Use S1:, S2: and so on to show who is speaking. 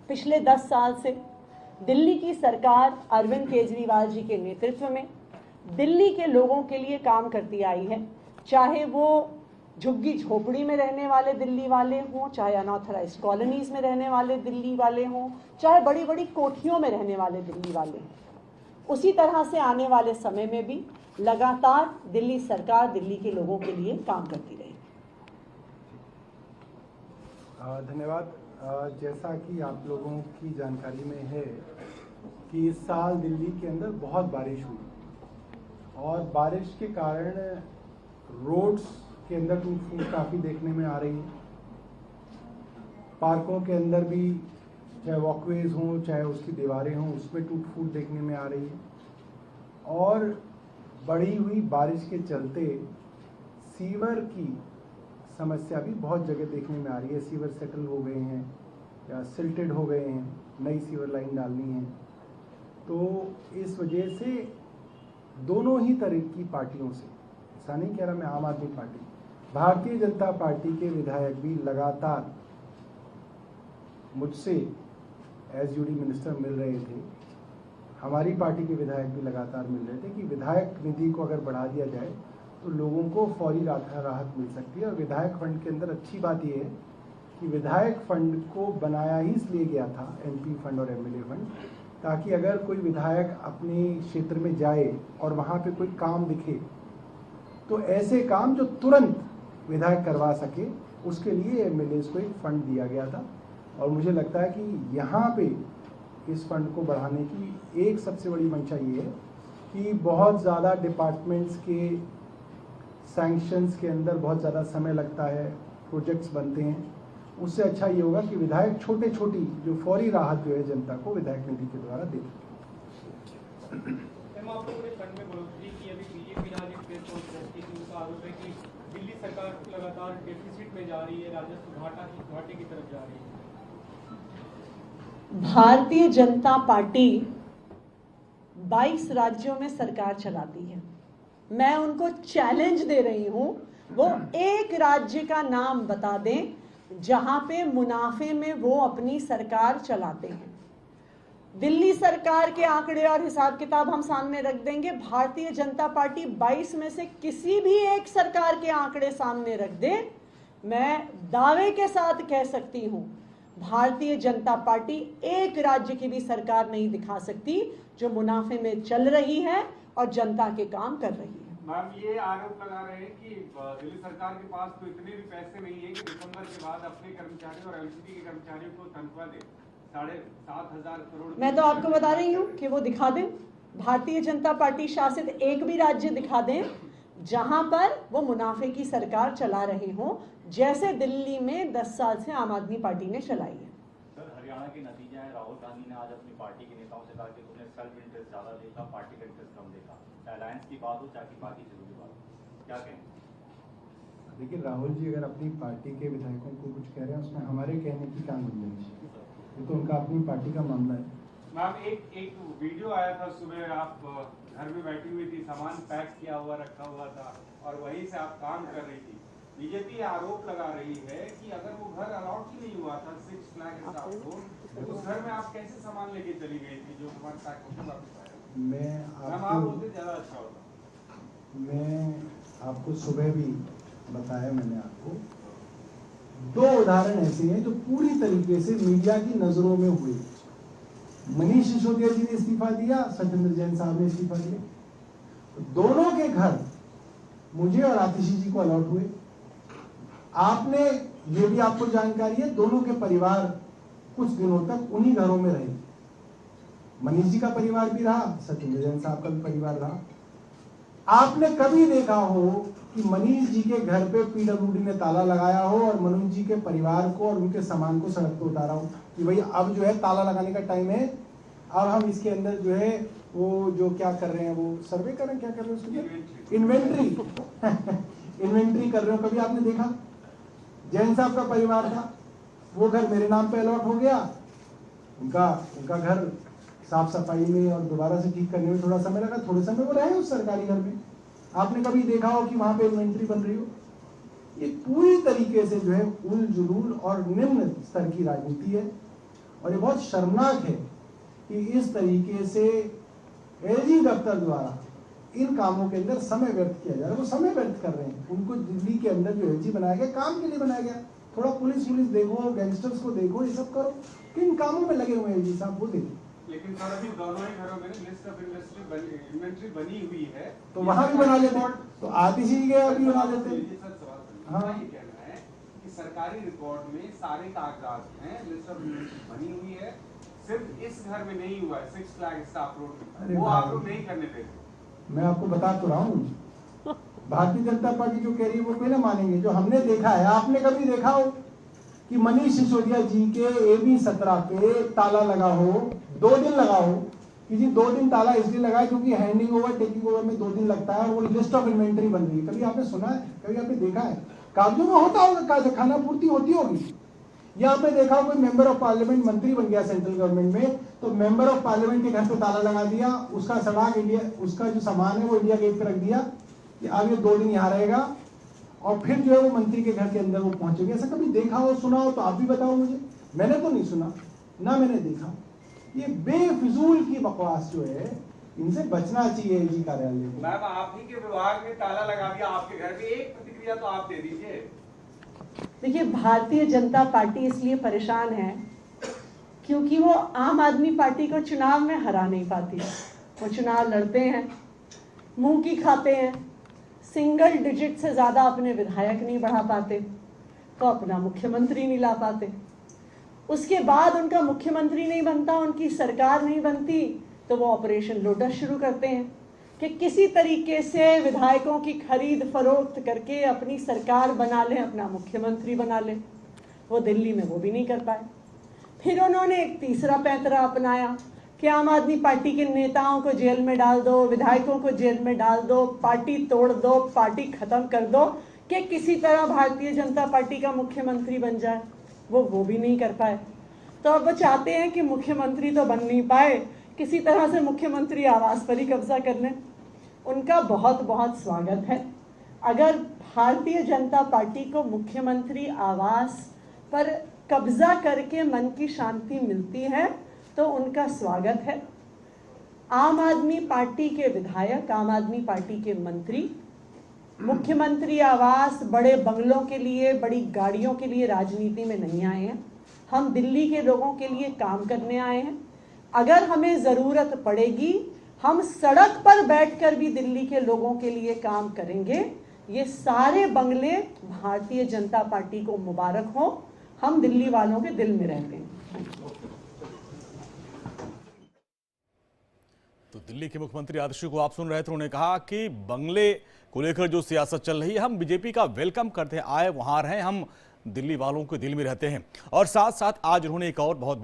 S1: पिछले 10 साल से दिल्ली की सरकार अरविंद केजरीवाल जी के नेतृत्व में दिल्ली के लोगों के लिए काम करती आई है, चाहे वो झुग्गी झोपड़ी में रहने वाले दिल्ली वाले हों, चाहे अनऑथराइज्ड कॉलोनीज में रहने वाले दिल्ली वाले हों, चाहे बड़ी बड़ी कोठियों में रहने वाले दिल्ली वाले हों। उसी तरह से आने वाले समय में भी लगातार दिल्ली सरकार दिल्ली के लोगों के लिए काम करती रहेगी।
S2: धन्यवाद। जैसा कि आप लोगों की जानकारी में है कि इस साल दिल्ली के अंदर बहुत बारिश हुई और बारिश के कारण रोड्स के अंदर टूट फूट काफ़ी देखने में आ रही है। पार्कों के अंदर भी चाहे वॉकवेज हों चाहे उसकी दीवारें हों उसमें टूट फूट देखने में आ रही है और बढ़ी हुई बारिश के चलते सीवर की समस्या भी बहुत जगह देखने में आ रही है। सीवर सेटल हो गए हैं या सिल्टेड हो गए हैं, नई सीवर लाइन डालनी है। तो इस वजह से दोनों ही तरह की पार्टियों से, ऐसा नहीं कह रहा मैं आम आदमी पार्टी, भारतीय जनता पार्टी के विधायक भी लगातार मुझसे एज यूडी मिनिस्टर मिल रहे थे। हमारी पार्टी के विधायक भी लगातार मिल रहे थे कि विधायक निधि को अगर बढ़ा दिया जाए तो लोगों को फौरी राहत मिल सकती है। और विधायक फंड के अंदर अच्छी बात यह है कि विधायक फंड को बनाया ही इसलिए गया था, एमपी फंड और एमएलए फंड, ताकि अगर कोई विधायक अपने क्षेत्र में जाए और वहाँ पे कोई काम दिखे तो ऐसे काम जो तुरंत विधायक करवा सके उसके लिए एमएलए को एक फंड दिया गया था। और मुझे लगता है कि यहाँ पे इस फंड को बढ़ाने की एक सबसे बड़ी मंशा ये है कि बहुत ज़्यादा डिपार्टमेंट्स के सैंक्शंस के अंदर बहुत ज़्यादा समय लगता है, प्रोजेक्ट्स बनते हैं। उससे अच्छा ये होगा कि विधायक छोटी जो फौरी राहत जो है जनता को विधायक निधि के द्वारा दे
S3: दिल्ली सरकार लगातार डेफिसिट में जा रही है, राजस्व घाटे की तरफ जा रही है।
S1: भारतीय जनता पार्टी 22 राज्यों में सरकार चलाती है। मैं उनको चैलेंज दे रही हूं, वो एक राज्य का नाम बता दें जहां पे मुनाफे में वो अपनी सरकार चलाते हैं। दिल्ली सरकार के आंकड़े और हिसाब किताब हम सामने रख देंगे। भारतीय जनता पार्टी 22 में से किसी भी एक सरकार के आंकड़े सामने रख दे, मैं दावे के साथ कह सकती हूं भारतीय जनता पार्टी एक राज्य की भी सरकार नहीं दिखा सकती जो मुनाफे में चल रही है और जनता के काम कर रही है।
S3: मैम, ये आरोप लगा रहे हैं कि दिल्ली सरकार के पास तो इतने भी पैसे नहीं है कि दिसंबर के बाद अपने कर्मचारियों और एलसीडी के कर्मचारियों को तनख्वाह दे 7,500 करोड़।
S1: मैं तो आपको बता रही हूँ कि वो दिखा दें, भारतीय जनता पार्टी शासित एक भी राज्य दिखा दें जहां पर वो मुनाफे की सरकार चला रहे हों, जैसे दिल्ली में 10 साल से आम आदमी पार्टी ने चलाई है।
S4: सर, हरियाणा के नतीजा है, राहुल गांधी ने आज अपनी पार्टी के नेताओं से कहा कि तुमने सेल्फ इंटरेस्ट ज्यादा देखा, पार्टी का इंटरेस्ट कम देखा। अलायंस की बात हो चाहे बाकी चीजों की बात हो, क्या कहें?
S2: देखिए, राहुल जी अगर अपनी पार्टी के विधायकों को कुछ कह रहे हैं उसमें हमारे कहने की क्या गुंजाइश है? ये तो उनका अपनी पार्टी का मामला है।
S3: मैम, एक वीडियो आया था सुबह, आप घर में बैठी हुई थी, सामान पैक किया हुआ रखा हुआ था और वहीं से आप काम कर रही थी। बीजेपी आरोप लगा रही है कि अगर वो घर अलॉट ही नहीं हुआ था 6 लाख आपको, तो उस घर में आप कैसे सामान लेके चली गई थी जो सामान पैक होकर वापस आया? आप बोलते ज्यादा अच्छा होता।
S2: मैं आपको सुबह भी बताया, मैंने आपको 2 उदाहरण ऐसे हैं जो पूरी तरीके से मीडिया की नजरों में हुए। मनीष सिसोदिया जी ने इस्तीफा दिया, सत्येंद्र जैन साहब ने इस्तीफा दिया। दोनों के घर मुझे और आतिशी जी को अलॉट हुए। आपने, ये भी आपको जानकारी है, दोनों के परिवार कुछ दिनों तक उन्हीं घरों में रहे। मनीष जी का परिवार भी रहा, सत्येंद्र जैन साहब का भी परिवार रहा। आपने कभी देखा हो कि मनीष जी के घर पे पीडब्ल्यूडी ने ताला लगाया हो और मनोज जी के परिवार को और उनके सामान को सड़क पे उतारा हो कि भाई अब जो है ताला लगाने का टाइम है, अब हम इसके अंदर जो है वो जो क्या कर रहे हैं, वो सर्वे कर रहे हैं, क्या कर रहे हैं उसके इन्वेंट्री इन्वेंट्री कर रहे हो? कभी आपने देखा? जैन साहब का परिवार था, वो घर मेरे नाम पे अलॉट हो गया। उनका घर साफ सफाई में और दोबारा से ठीक करने में थोड़ा समय लगा, थोड़े समय वो रहे उस सरकारी घर में। आपने कभी देखा हो कि वहां पे इन्वेंट्री बन रही हो? ये पूरी तरीके से जो है उल जुलूल और निम्न स्तर की राजनीति है और ये बहुत शर्मनाक है कि इस तरीके से एलजी दफ्तर द्वारा इन कामों के अंदर समय व्यर्थ किया जा रहा है। वो समय व्यर्थ कर रहे हैं। उनको दिल्ली के अंदर जो एलजी बनाया गया काम के लिए बनाया गया। थोड़ा पुलिस देखो, गैंगस्टर्स को देखो, ये सब करो। किन कामों में लगे हुए हैं एलजी साहब, वो देखो।
S3: लेकिन सर अभी दोनों ही घरों में लिस्ट ऑफ इन्वेंट्री बनी हुई है,
S2: तो वहां भी बना लेते, तो आतिशी गए अभी बना लेते।
S3: हाँ, ये कहना है कि सरकारी रिकॉर्ड में सारे कागजात हैं, लिस्ट ऑफ इन्वेंट्री बनी हुई है, सिर्फ इस घर में नहीं हुआ है, 6 फ्लैग स्टाफ रोड में, वो आप लोग नहीं करने देते।
S2: मैं आपको बता तो रहा हूँ, भारतीय जनता पार्टी जो कह रही है वो पहले मानेंगे। जो हमने देखा है, आपने कभी देखा हो कि मनीष सिसोदिया जी के AB 17 पे ताला लगा हो, 2 दिन लगा हो कि जी 2 दिन ताला इसलिए लगा है क्योंकि हैंडिंग ओवर टेकिंग ओवर में 2 दिन लगता है और वो लिस्ट ऑफ इन्वेंट्री बन रही है। कभी आपने सुना है? कभी आपने देखा है? कागजों में होता होगा, खाना पूर्ति होती होगी। या आपने देखा कोई मेंबर ऑफ पार्लियामेंट मंत्री बन गया सेंट्रल गवर्नमेंट में, तो मेंबर ऑफ पार्लियामेंट के घर पे ताला लगा दिया, उसका सड़क इंडिया, उसका जो सामान है वो इंडिया गेट पे रख दिया कि अब ये 2 दिन यहाँ रहेगा और फिर जो है वो मंत्री के घर के अंदर वो पहुंचेंगे। ऐसा कभी देखा हो, सुना हो तो आप भी बताओ मुझे। मैंने तो नहीं सुना, ना मैंने देखा। ये बेफिजूल की बकवास जो है, इनसे बचना चाहिए एलजी कार्यालय को।
S3: मैम, आप ही के विभाग में ताला लगा दिया आपके घर पे, एक प्रतिक्रिया तो आप दे दीजिए।
S1: देखिए, भारतीय जनता पार्टी इसलिए परेशान है क्योंकि वो आम आदमी पार्टी को चुनाव में हरा नहीं पाती। वो चुनाव लड़ते हैं, मुंह की खाते हैं, सिंगल डिजिट से ज्यादा अपने विधायक नहीं बढ़ा पाते, तो अपना मुख्यमंत्री नहीं ला पाते। उसके बाद उनका मुख्यमंत्री नहीं बनता, उनकी सरकार नहीं बनती, तो वो ऑपरेशन लोटस शुरू करते हैं कि किसी तरीके से विधायकों की खरीद फरोख्त करके अपनी सरकार बना लें, अपना मुख्यमंत्री बना लें। वो दिल्ली में वो भी नहीं कर पाए। फिर उन्होंने एक तीसरा पैंतरा अपनाया कि आम आदमी पार्टी के नेताओं को जेल में डाल दो, विधायकों को जेल में डाल दो, पार्टी तोड़ दो, पार्टी खत्म कर दो, कि किसी तरह भारतीय जनता पार्टी का मुख्यमंत्री बन जाए। वो भी नहीं कर पाए। तो अब वो चाहते हैं कि मुख्यमंत्री तो बन नहीं पाए, किसी तरह से मुख्यमंत्री आवास पर ही कब्जा कर लें। उनका बहुत बहुत स्वागत है। अगर भारतीय जनता पार्टी को मुख्यमंत्री आवास पर कब्जा करके मन की शांति मिलती है तो उनका स्वागत है। आम आदमी पार्टी के विधायक, आम आदमी पार्टी के मंत्री मुख्यमंत्री आवास, बड़े बंगलों के लिए, बड़ी गाड़ियों के लिए राजनीति में नहीं आए हैं। हम दिल्ली के लोगों के लिए काम करने आए हैं। अगर हमें ज़रूरत पड़ेगी, हम सड़क पर बैठकर भी दिल्ली के लोगों के लिए काम करेंगे। ये सारे बंगले भारतीय जनता पार्टी को मुबारक हो। हम दिल्ली वालों के दिल में रहते हैं।
S5: तो दिल्ली के मुख्यमंत्री आतिशी को आप सुन रहे थे। उन्होंने कहा कि बंगले को लेकर जो सियासत चल रही है, हम बीजेपी का वेलकम करते हैं, आए वहां रहें, हम दिल्ली वालों के दिल में रहते हैं। और साथ साथ आज उन्होंने एक और बहुत